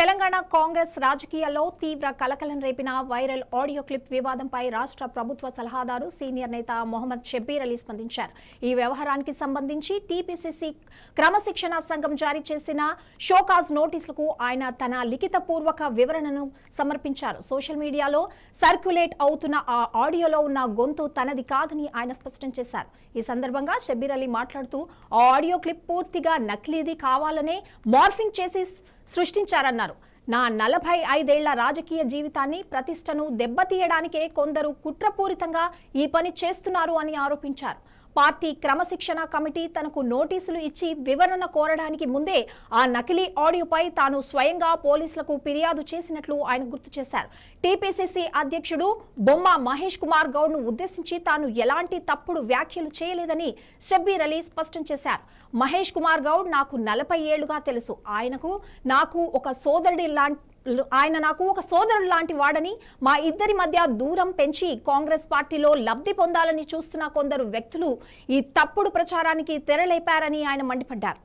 తెలంగాణ కాంగ్రెస్ రాజకీయాల్లో తీవ్ర కలకలం రేపిన వైరల్ ఆడియో క్లిప్ వివాదంపై రాష్ట్ర ప్రభుత్వ సలహాదారు సీనియర్ నేత మొహమ్మద్ షబ్బీర్ అలీ స్పందించారు. ఈ వ్యవహారానికి సంబంధించి టీపీసీసీ క్రమశిక్షణ సంఘం జారీ చేసిన షోకాజ్ నోటీసులకు ఆయన తన లిఖితపూర్వక వివరణను సమర్పించారు. సోషల్ మీడియాలో సర్క్యులేట్ అవుతున్న ఆ ఆడియోలో ఉన్న గొంతు తనది కాదని ఆయన స్పష్టం చేశారు. ఈ సందర్భంగా షబ్బీర్ అలీ మాట్లాడుతూ ఆ ఆడియో క్లిప్ పూర్తిగా నకిలీది కావాలనే మార్ఫింగ్ చేసి సృష్టించారన్నారు. నా 45 ఏళ్ల రాజకీయ జీవితాన్ని ప్రతిష్టను దెబ్బతీయడానికే కొందరు కుట్రపూరితంగా ఈ పని చేస్తున్నారు అని ఆరోపించారు. పార్టీ క్రమశిక్షణ కమిటీ తనకు నోటీసులు ఇచ్చి వివరణ కోరడానికి ముందే ఆ నకిలీ ఆడియోపై తాను స్వయంగా పోలీసులకు ఫిర్యాదు చేసినట్లు ఆయన గుర్తు చేశారు. టీపీసీసీ అధ్యక్షుడు బొమ్మ మహేష్ కుమార్ గౌడ్ను ఉద్దేశించి తాను ఎలాంటి తప్పుడు వ్యాఖ్యలు చేయలేదని షబ్బీర్ అలీ స్పష్టం చేశారు. మహేష్ కుమార్ గౌడ్ నాకు 40 ఏళ్లుగా తెలుసు. నాకు ఒక సోదరుడు లాంటి వాడని, మా ఇద్దరి మధ్య దూరం పెంచి కాంగ్రెస్ పార్టీలో లబ్ధి పొందాలని చూస్తున్న కొందరు వ్యక్తులు ఈ తప్పుడు ప్రచారానికి తెరలేపారని ఆయన మండిపడ్డారు.